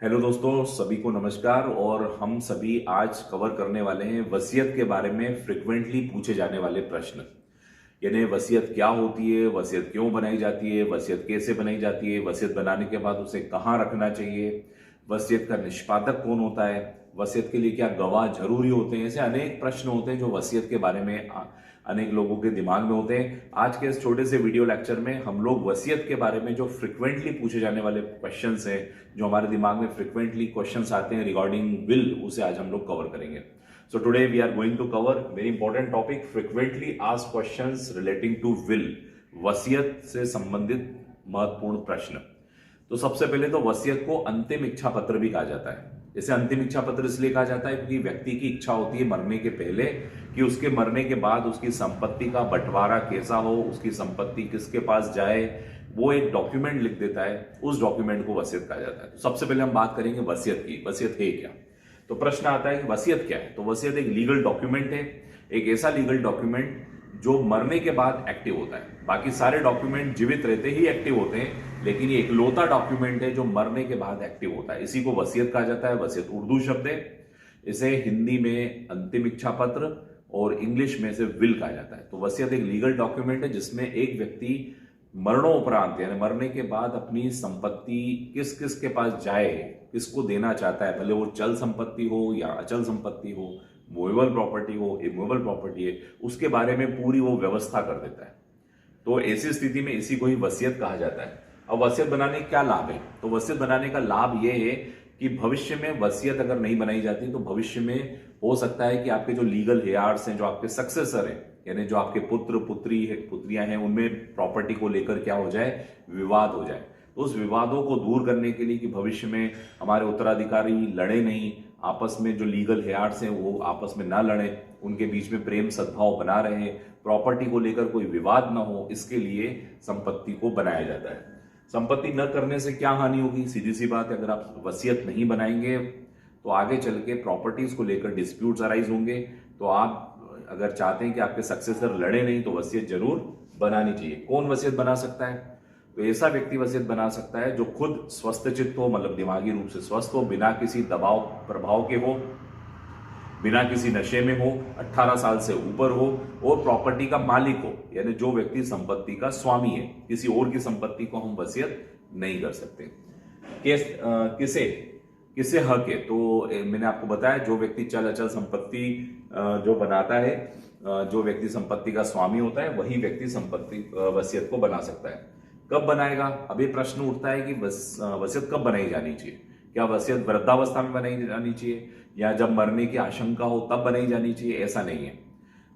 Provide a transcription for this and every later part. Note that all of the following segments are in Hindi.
हेलो दोस्तों, सभी को नमस्कार। और हम सभी आज कवर करने वाले हैं वसीयत के बारे में फ्रिक्वेंटली पूछे जाने वाले प्रश्न। यानी वसीयत क्या होती है, वसीयत क्यों बनाई जाती है, वसीयत कैसे बनाई जाती है, वसीयत बनाने के बाद उसे कहाँ रखना चाहिए, वसीयत का निष्पादक कौन होता है, वसीयत के लिए क्या गवाह जरूरी होते हैं। ऐसे अनेक प्रश्न होते हैं जो वसीयत के बारे में अनेक लोगों के दिमाग में होते हैं। आज के इस छोटे से वीडियो लेक्चर में हम लोग वसीयत के बारे में जो फ्रिक्वेंटली पूछे जाने वाले क्वेश्चंस हैं, जो हमारे दिमाग में फ्रिक्वेंटली क्वेश्चंस आते हैं रिगार्डिंग विल, उसे आज हम लोग कवर करेंगे। So today we are going to cover very important topic, frequently asked questions relating to will, वसीयत से संबंधित महत्वपूर्ण प्रश्न। तो सबसे पहले तो वसीयत को अंतिम इच्छा पत्र भी कहा जाता है। इसे अंतिम इच्छा पत्र इसलिए कहा जाता है क्योंकि व्यक्ति की इच्छा होती है मरने के पहले कि उसके मरने के बाद उसकी संपत्ति का बंटवारा कैसा हो, उसकी संपत्ति किसके पास जाए, वो एक डॉक्यूमेंट लिख देता है। उस डॉक्यूमेंट को वसीयत कहा जाता है। तो सबसे पहले हम बात करेंगे वसीयत की। वसीयत है क्या? तो प्रश्न आता है कि वसीयत क्या है। तो वसीयत एक लीगल डॉक्यूमेंट है, एक ऐसा लीगल डॉक्यूमेंट जो मरने के बाद एक्टिव होता है। बाकी सारे डॉक्यूमेंट जीवित रहते ही एक्टिव होते हैं, लेकिन ये इकलौता डॉक्यूमेंट है जो मरने के बाद एक्टिव होता है। इसी को वसीयत कहा जाता है। वसीयत उर्दू शब्द है। इसे हिंदी में अंतिम इच्छा पत्र और इंग्लिश में इसे विल कहा जाता है। तो वसीयत एक लीगल डॉक्यूमेंट है जिसमें एक व्यक्ति मरणोपरांत यानी मरने के बाद अपनी संपत्ति किस किस के पास जाए, किसको देना चाहता है, भले वो चल संपत्ति हो या अचल संपत्ति हो, मूवेबल प्रॉपर्टी हो, इमूवेबल प्रॉपर्टी है, उसके बारे में पूरी वो व्यवस्था कर देता है। तो ऐसी स्थिति में इसी को ही वसीयत कहा जाता है। अब वसीयत बनाने के क्या लाभ है? तो वसीयत बनाने का लाभ यह है कि भविष्य में वसीयत अगर नहीं बनाई जाती तो भविष्य में हो सकता है कि आपके जो लीगल हेयर्स हैं, जो आपके सक्सेसर हैं, यानी जो आपके पुत्र पुत्रियां हैं, उनमें प्रॉपर्टी को लेकर क्या हो जाए, विवाद हो जाए। तो उस विवादों को दूर करने के लिए कि भविष्य में हमारे उत्तराधिकारी लड़े नहीं, आपस में जो लीगल हेयर्स हैं वो आपस में ना लड़े, उनके बीच में प्रेम सद्भाव बना रहे, प्रॉपर्टी को लेकर कोई विवाद ना हो, इसके लिए संपत्ति को बनाया जाता है। संपत्ति न करने से क्या हानि होगी? सीधी सी बात है, अगर आप वसीयत नहीं बनाएंगे तो आगे चल के प्रॉपर्टीज को लेकर डिस्प्यूट्स अराइज होंगे। तो आप अगर चाहते हैं कि आपके सक्सेसर लड़े नहीं तो वसीयत जरूर बनानी चाहिए। कौन वसीयत बना सकता है? तो ऐसा व्यक्ति वसीयत बना सकता है जो खुद स्वस्थ चित्त हो, मतलब दिमागी रूप से स्वस्थ हो, बिना किसी दबाव प्रभाव के हो, बिना किसी नशे में हो, 18 साल से ऊपर हो और प्रॉपर्टी का मालिक हो, यानी जो व्यक्ति संपत्ति का स्वामी है। किसी और की संपत्ति को हम वसीयत नहीं कर सकते। किसे किसे हक है? तो मैंने आपको बताया, जो व्यक्ति चल अचल संपत्ति जो बनाता है, जो व्यक्ति संपत्ति का स्वामी होता है, वही व्यक्ति संपत्ति वसीयत को बना सकता है। कब बनाएगा? अभी प्रश्न उठता है कि वसीयत कब बनाई जानी चाहिए। क्या वसीयत वृद्धावस्था में बनाई जानी चाहिए या जब मरने की आशंका हो तब बनाई जानी चाहिए? ऐसा नहीं है।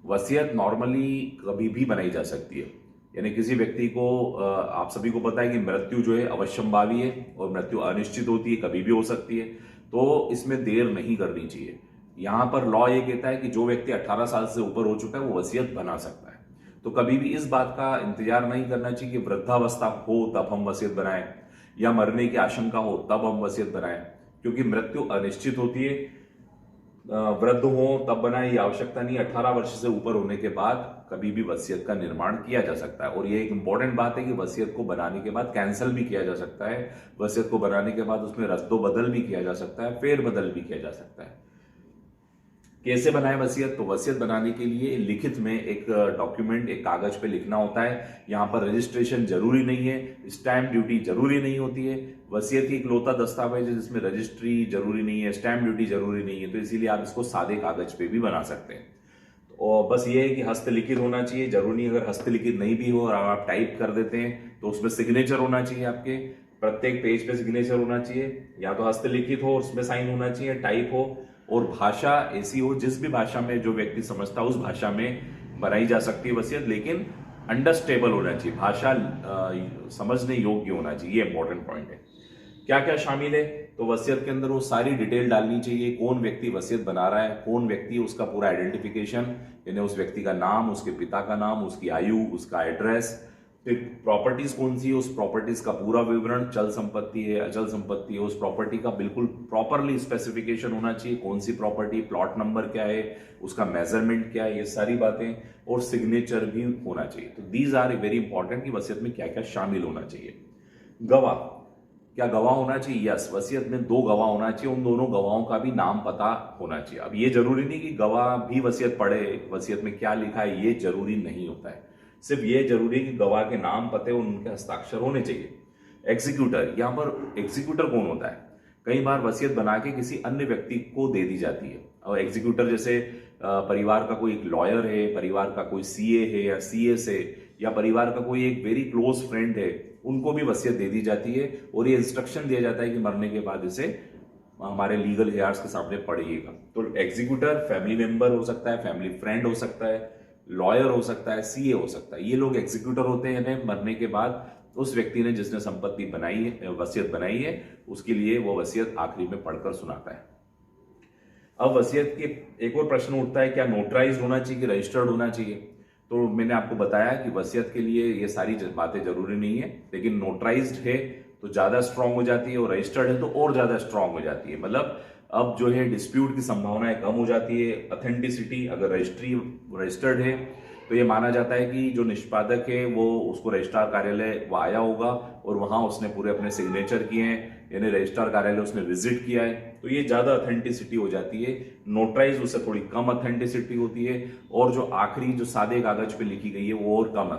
वसीयत नॉर्मली कभी भी बनाई जा सकती है। यानी किसी व्यक्ति को, आप सभी को पता है कि मृत्यु जो है अवश्यंभावी है और मृत्यु अनिश्चित होती है, कभी भी हो सकती है। तो इसमें देर नहीं करनी चाहिए। यहां पर लॉ ये कहता है कि जो व्यक्ति 18 साल से ऊपर हो चुका है वो वसीयत बना सकता है। तो कभी भी इस बात का इंतजार नहीं करना चाहिए कि वृद्धावस्था हो तब हम वसीयत बनाएं या मरने की आशंका हो तब हम वसीयत बनाएं, क्योंकि मृत्यु अनिश्चित होती है। वृद्ध हो तब बनाए, ये आवश्यकता नहीं। 18 वर्ष से ऊपर होने के बाद कभी भी वसीयत का निर्माण किया जा सकता है। और ये एक इंपॉर्टेंट बात है कि वसीयत को बनाने के बाद कैंसिल भी किया जा सकता है। वसीयत को बनाने के बाद उसमें रद्दोबदल भी किया जा सकता है, फेरबदल भी किया जा सकता है। कैसे बनाए वसीयत? तो वसीयत बनाने के लिए लिखित में एक डॉक्यूमेंट, एक कागज पे लिखना होता है। यहाँ पर रजिस्ट्रेशन जरूरी नहीं है, स्टैंप ड्यूटी जरूरी नहीं होती है। वसीयत की इकलौता दस्तावेज है जिसमें रजिस्ट्री जरूरी नहीं है, स्टैंप ड्यूटी जरूरी नहीं है। तो इसीलिए आप इसको सादे कागज पे भी बना सकते हैं। और बस ये है कि हस्तलिखित होना चाहिए, जरूरी नहीं। अगर हस्तलिखित नहीं भी हो और आप टाइप कर देते हैं तो उसमें सिग्नेचर होना चाहिए। आपके प्रत्येक पेज पे सिग्नेचर होना चाहिए। या तो हस्तलिखित हो, उसमें साइन होना चाहिए, टाइप हो, और भाषा ऐसी हो जिस भी भाषा में जो व्यक्ति समझता है उस भाषा में बनाई जा सकती है वसीयत, लेकिन अंडरस्टेबल होना चाहिए, भाषा समझने योग्य होना चाहिए। ये इंपॉर्टेंट पॉइंट है। क्या क्या शामिल है? तो वसीयत के अंदर वो सारी डिटेल डालनी चाहिए। कौन व्यक्ति वसीयत बना रहा है, कौन व्यक्ति, उसका पूरा आइडेंटिफिकेशन, यानी उस व्यक्ति का नाम, उसके पिता का नाम, उसकी आयु, उसका एड्रेस, फिर प्रॉपर्टीज कौन सी है, उस प्रॉपर्टीज का पूरा विवरण, चल संपत्ति है, अचल संपत्ति है, उस प्रॉपर्टी का बिल्कुल प्रॉपरली स्पेसिफिकेशन होना चाहिए। कौन सी प्रॉपर्टी, प्लॉट नंबर क्या है, उसका मेजरमेंट क्या है, ये सारी बातें, और सिग्नेचर भी होना चाहिए। तो दीज आर वेरी इंपॉर्टेंट कि वसीयत में क्या क्या शामिल होना चाहिए। गवाह, क्या गवाह होना चाहिए? यस, वसीयत में 2 गवाह होना चाहिए, उन दोनों गवाहों का भी नाम पता होना चाहिए। अब ये जरूरी नहीं कि गवाह भी वसीयत पढ़े, वसीयत में क्या लिखा है ये जरूरी नहीं होता है। सिर्फ ये जरूरी है कि गवाह के नाम पते और उनके हस्ताक्षर होने चाहिए। एग्जीक्यूटर, यहां पर एग्जीक्यूटर कौन होता है? कई बार वसीयत बना के किसी अन्य व्यक्ति को दे दी जाती है, और एग्जीक्यूटर जैसे परिवार का कोई एक लॉयर है, परिवार का कोई सीए है या सीएस है, या परिवार का कोई एक वेरी क्लोज फ्रेंड है, उनको भी वसीयत दे दी जाती है और ये इंस्ट्रक्शन दिया जाता है कि मरने के बाद इसे हमारे लीगल हेयर्स के सामने पढ़िएगा। तो एग्जीक्यूटर फैमिली मेंबर हो सकता है, फैमिली फ्रेंड हो सकता है, लॉयर हो सकता है, सीए हो सकता है। ये लोग एग्जीक्यूटर होते हैं। मरने के बाद उस व्यक्ति ने जिसने संपत्ति बनाई है, वसीयत बनाई है, उसके लिए वो वसीयत आखिरी में पढ़कर सुनाता है। अब वसीयत के एक और प्रश्न उठता है, क्या नोटराइज होना चाहिए कि रजिस्टर्ड होना चाहिए? तो मैंने आपको बताया कि वसीयत के लिए ये सारी बातें जरूरी नहीं है, लेकिन नोटराइज्ड है तो ज्यादा स्ट्रांग हो जाती है और रजिस्टर्ड है तो और ज्यादा स्ट्रांग हो जाती है। मतलब अब जो है डिस्प्यूट की संभावनाएं कम हो जाती है। ऑथेंटिसिटी, अगर रजिस्टर्ड है तो ये माना जाता है कि जो निष्पादक है वो उसको रजिस्ट्रार कार्यालय वो आया होगा और वहां उसने पूरे अपने सिग्नेचर किए हैं, यानी रजिस्ट्रार कार्यालय उसने विजिट किया है, तो ये ज्यादा ऑथेंटिसिटी हो जाती है। नोटराइज उससे थोड़ी कम ऑथेंटिसिटी होती है, और जो आखिरी जो सादे कागज पे लिखी गई है वो और कम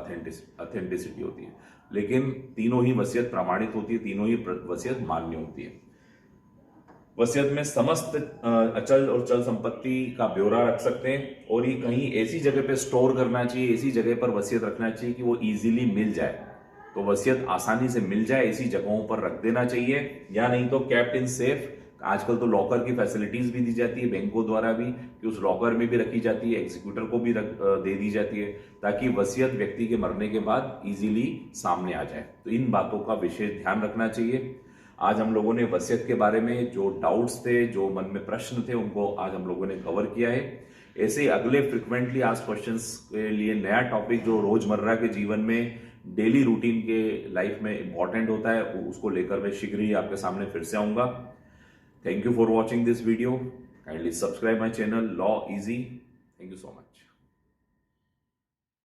ऑथेंटिसिटी होती है। लेकिन तीनों ही वसीयत प्रमाणित होती है, तीनों ही वसीयत मान्य होती है। वसीयत में समस्त अचल और चल संपत्ति का ब्यौरा रख सकते हैं, और ये कहीं ऐसी जगह पे स्टोर करना चाहिए, ऐसी जगह पर वसीयत रखना चाहिए कि वो इजीली मिल जाए। तो वसीयत आसानी से मिल जाए ऐसी जगहों पर रख देना चाहिए, या नहीं तो कैप्ट इन सेफ। आजकल तो लॉकर की फैसिलिटीज भी दी जाती है बैंकों द्वारा भी, कि उस लॉकर में भी रखी जाती है, एग्जीक्यूटर को भी दे दी जाती है, ताकि वसीयत व्यक्ति के मरने के बाद इजीली सामने आ जाए। तो इन बातों का विशेष ध्यान रखना चाहिए। आज हम लोगों ने वसीयत के बारे में जो डाउट्स थे, जो मन में प्रश्न थे, उनको आज हम लोगों ने कवर किया है। ऐसे अगले फ्रिक्वेंटली आस्क्ड क्वेश्चंस के लिए नया टॉपिक जो रोजमर्रा के जीवन में, डेली रूटीन के लाइफ में इंपॉर्टेंट होता है, उसको लेकर मैं शीघ्र ही आपके सामने फिर से आऊंगा। Thank you for watching this video. Kindly subscribe my channel law easy. Thank you so much.